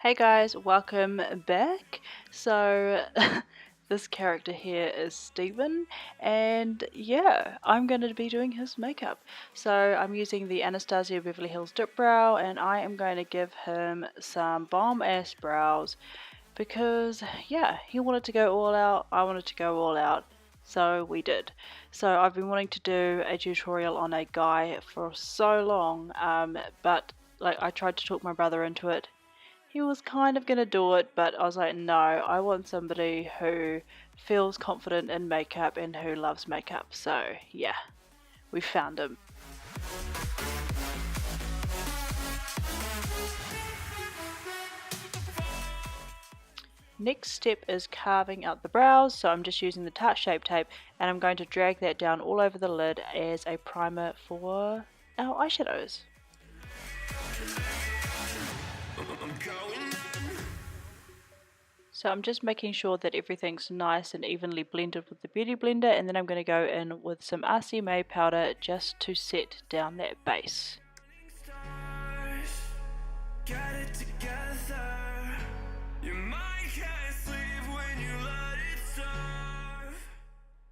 Hey guys, welcome back. So this character here is Steven, and yeah, I'm going to be doing his makeup. So I'm using the Anastasia Beverly Hills Dip Brow, and I am going to give him some bomb ass brows because yeah, he wanted to go all out, I wanted to go all out, so we did. So I've been wanting to do a tutorial on a guy for so long, but like I tried to talk my brother into it. He was kind of going to do it, but I was like, no, I want somebody who feels confident in makeup and who loves makeup. So yeah, we found him. Next step is carving out the brows, so I'm just using the Tarte Shape Tape and I'm going to drag that down all over the lid as a primer for our eyeshadows. So I'm just making sure that everything's nice and evenly blended with the Beauty Blender, and then I'm going to go in with some RCMA powder just to set down that base.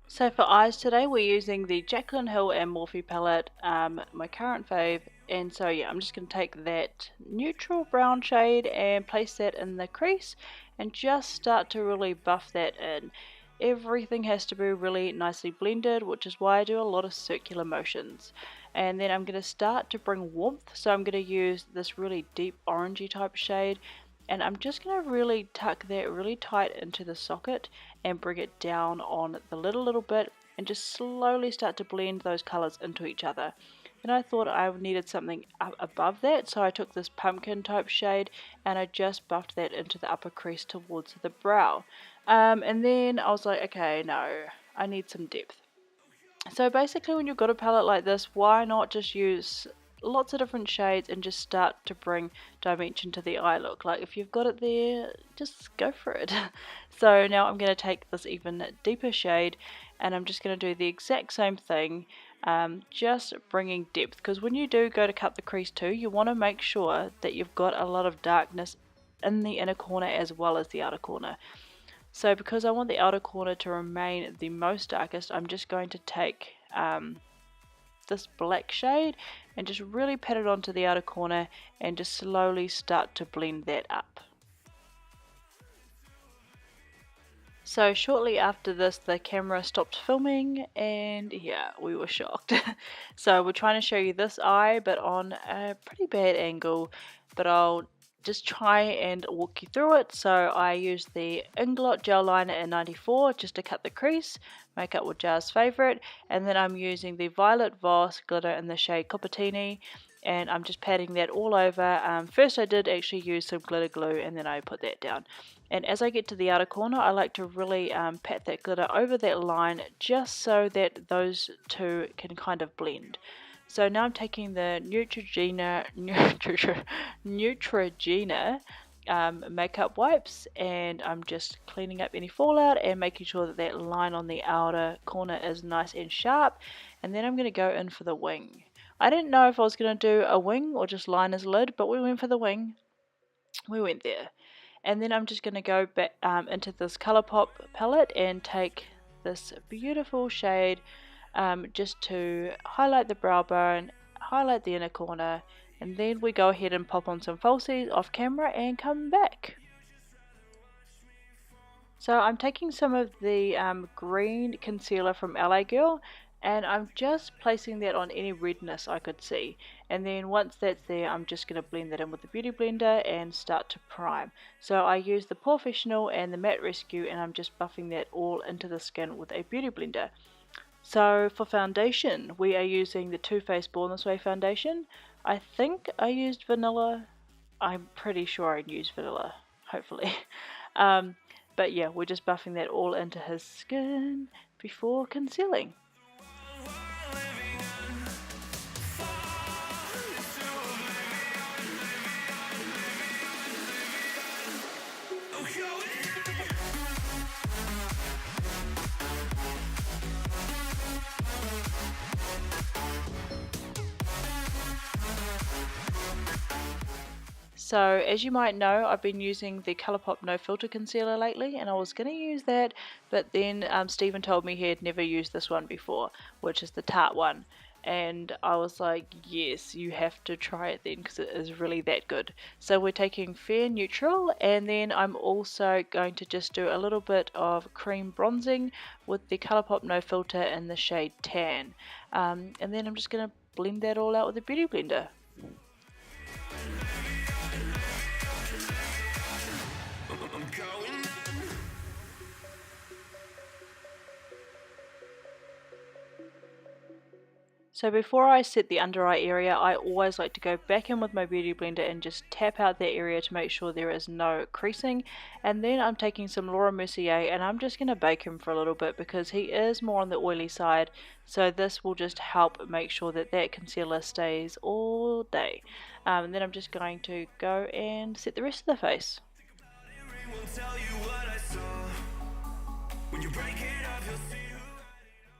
So for eyes today we're using the Jaclynhill and Morphe palette, my current fave, and so yeah, I'm just going to take that neutral brown shade and place that in the crease and just start to really buff that in. Everything has to be really nicely blended, which is why I do a lot of circular motions. And then I'm going to start to bring warmth, so I'm going to use this really deep orangey type shade, and I'm just going to really tuck that really tight into the socket and bring it down on the lid a little bit and just slowly start to blend those colors into each other. And I thought I needed something up above that, so I took this pumpkin type shade and I just buffed that into the upper crease towards the brow. And then I was like, okay, no, I need some depth. So basically when you've got a palette like this, why not just use lots of different shades and just start to bring dimension to the eye look. Like if you've got it there, just go for it. So now I'm going to take this even deeper shade and I'm just going to do the exact same thing, just bringing depth, because when you do go to cut the crease too, you want to make sure that you've got a lot of darkness in the inner corner as well as the outer corner. So because I want the outer corner to remain the most darkest, I'm just going to take this black shade and just really pat it onto the outer corner and just slowly start to blend that up. So shortly after this the camera stopped filming and yeah, we were shocked. So we're trying to show you this eye but on a pretty bad angle, but I'll just try and walk you through it. So I used the Inglot gel liner in 94 just to cut the crease, Makeup with Jar's favourite, and then I'm using the Violet Voss glitter in the shade Coppertini, and I'm just patting that all over. First I did actually use some glitter glue and then I put that down. And as I get to the outer corner, I like to really pat that glitter over that line just so that those two can kind of blend. So now I'm taking the Neutrogena makeup wipes and I'm just cleaning up any fallout and making sure that that line on the outer corner is nice and sharp. And then I'm going to go in for the wing. I didn't know if I was going to do a wing or just line his lid, but we went for the wing. We went there. And then I'm just going to go back into this Colourpop palette and take this beautiful shade just to highlight the brow bone, highlight the inner corner, and then we go ahead and pop on some falsies off camera and come back. So I'm taking some of the green concealer from LA Girl and I'm just placing that on any redness I could see, and then once that's there I'm just going to blend that in with the Beauty Blender and start to prime. So I use the Professional and the Matte Rescue and I'm just buffing that all into the skin with a Beauty Blender. So for foundation we are using the Too Faced Born This Way foundation. I think I used vanilla. I'm pretty sure I used vanilla, hopefully. But yeah, we're just buffing that all into his skin before concealing. So as you might know, I've been using the Colourpop No Filter Concealer lately, and I was going to use that, but then Stephen told me he had never used this one before, which is the Tarte one. And I was like, yes, you have to try it then because it is really that good. So we're taking Fair Neutral, and then I'm also going to just do a little bit of cream bronzing with the Colourpop No Filter in the shade Tan. And then I'm just going to blend that all out with a beauty blender. So before I set the under eye area, I always like to go back in with my beauty blender and just tap out that area to make sure there is no creasing. And then I'm taking some Laura Mercier and I'm just going to bake him for a little bit because he is more on the oily side. So this will just help make sure that that concealer stays all day. And then I'm just going to go and set the rest of the face.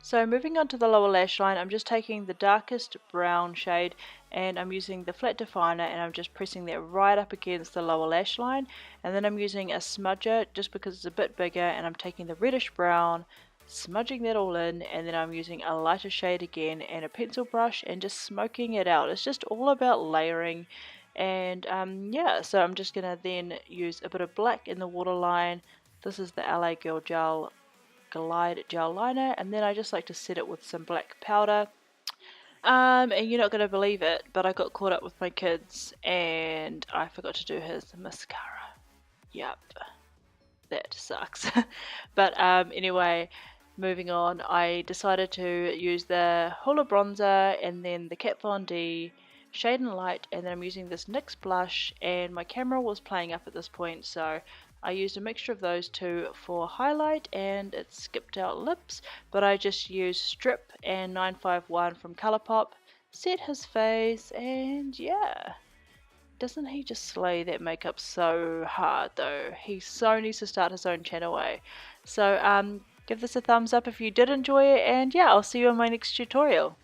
So moving on to the lower lash line, I'm just taking the darkest brown shade and I'm using the flat definer and I'm just pressing that right up against the lower lash line, and then I'm using a smudger just because it's a bit bigger, and I'm taking the reddish brown, smudging that all in, and then I'm using a lighter shade again and a pencil brush and just smoking it out. It's just all about layering. And yeah, so I'm just going to then use a bit of black in the waterline. This is the LA Girl Gel Glide Gel Liner, and then I just like to set it with some black powder. And you're not going to believe it, but I got caught up with my kids and I forgot to do his mascara. Yep, that sucks. But anyway, moving on, I decided to use the Hoola bronzer and then the Kat Von D Shade and Light, and then I'm using this NYX blush, and my camera was playing up at this point, so I used a mixture of those two for highlight, and it skipped out lips, but I just used Strip and 951 from Colourpop, set his face, and yeah. Doesn't he just slay that makeup so hard though? He so needs to start his own channel, eh? So give this a thumbs up if you did enjoy it, and yeah, I'll see you in my next tutorial.